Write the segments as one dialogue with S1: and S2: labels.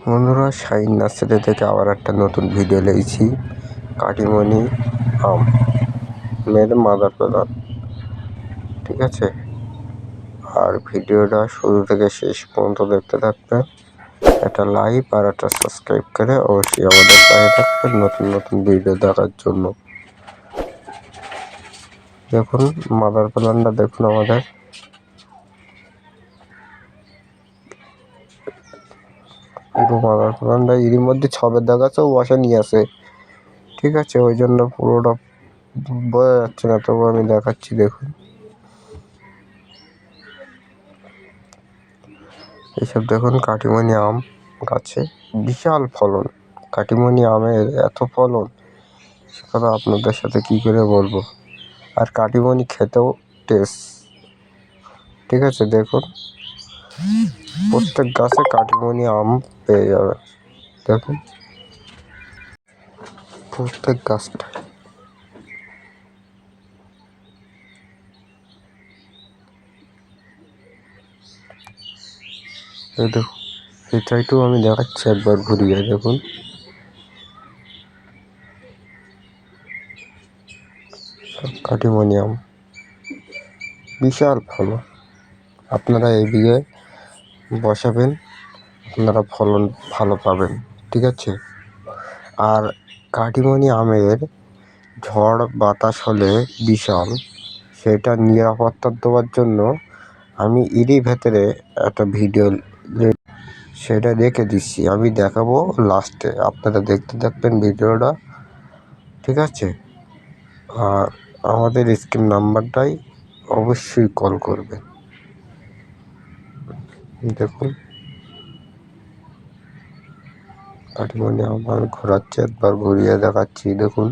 S1: বন্ধুরা, shine nursery থেকে আবার একটা নতুন ভিডিও লেগেছি। কাটিমনি আম মেয়ের মাদার প্রধান, ঠিক আছে। আর ভিডিওটা শুরু থেকে শেষ পর্যন্ত দেখতে থাকবেন। একটা লাইক আর একটা সাবস্ক্রাইব করে অবশ্যই আমাদের পাশে থাকবেন নতুন নতুন ভিডিও দেখার জন্য। দেখুন মাদার প্ল্যান্টটা, দেখুন আমাদের পুরো মাদার প্ল্যান্টটা এরই মধ্যে ছবের দেখাচ্ছেও বসে নিয়ে আসে, ঠিক আছে। ওই জন্য পুরোটা বোঝা যাচ্ছে না, তবু আমি দেখাচ্ছি। দেখুন এইসব, দেখুন কাটিমনি আম গাছে বিশাল ফলন। কাটিমনি আমের এত ফলন, সে কথা আপনাদের সাথে কী করে বলবো। আর কাটিমনি খেতেও টেস্ট, ঠিক আছে। দেখুন প্রত্যেক গাছে কাটিমনি আম পেয়ে যাবে। দেখুন প্রত্যেক গাছটা, এই দেখুন এই সাইডেও আমি দেখাচ্ছি একবার ঘুরিয়ে। দেখুন কাটিমনি আম বিশাল ফলন। আপনারা এদিকে বসাবেন, আপনারা ফলন ভালো পাবেন, ঠিক আছে। আর কাটিমনি আমের ঝড় বাতাস হলে বিশাল, সেটা নিরাপত্তা দেওয়ার জন্য আমি এরই ভেতরে একটা ভিডিও সেটা রেখে দিচ্ছি, আমি দেখাবো লাস্টে। আপনারা দেখতে থাকবেন ভিডিওটা, ঠিক আছে। আর আমাদের স্ক্রিন নাম্বারটাই অবশ্যই কল করবেন। দেখুন কাটিমনি আম আমি ঘোরাচ্ছি, একবার ঘুরিয়ে দেখাচ্ছি। দেখুন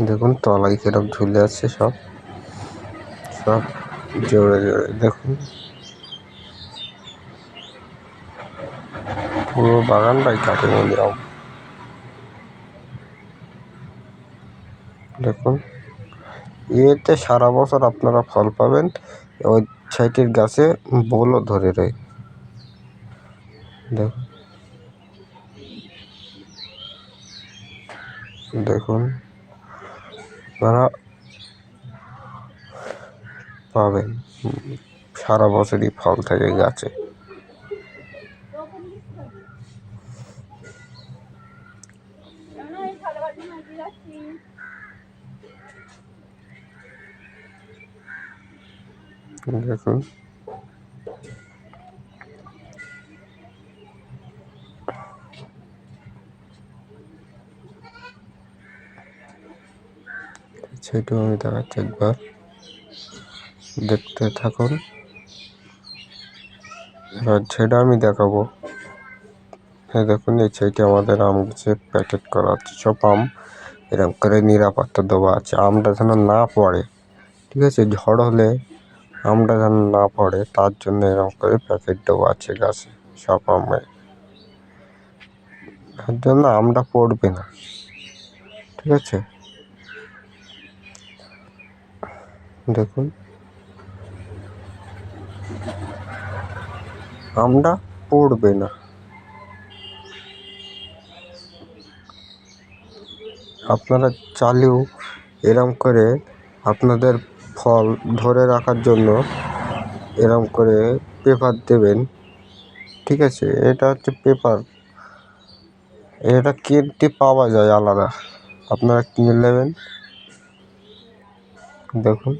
S1: দেখুন তলায় কিরকম ঝুলে আছে, সব সব জোরে জোরে। দেখুন পুরো বাগানটাই কাটিমনি আম। দেখুন এতে সারা বছর আপনারা ফল পাবেন। ওই সাইটের গাছে বোলও ধরে রয়। দেখুন দেখুন আপনারা পাবেন সারা বছরই ফল থাকে গাছে। দেখুন সেটাও আমি দেখাচ্ছি, একবার দেখতে থাকুন। এবার সেটা আমি দেখাবো। হ্যাঁ দেখুন এই সাইডে আমাদের আম গাছে প্যাকেট করা আছে, সব আম এরকম করে নিরাপত্তা দেওয়া আছে। আমটা যেন না পড়ে, ঠিক আছে। ঝড় হলে আমটা যেন না পড়ে, তার জন্য এরকম করে প্যাকেট দেওয়া আছে গাছে সব আমে। তার জন্য আমটা পড়বে না, ঠিক আছে। দেখুন আমটা পড়বে না। আপনারা চাইলেও এরম করে আপনাদের ফল ধরে রাখার জন্য এরম করে পেপার দেবেন, ঠিক আছে। এটা হচ্ছে পেপার, এটা কিনতে পাওয়া যায় আলাদা, আপনারা কিনে নেবেন। দেখুন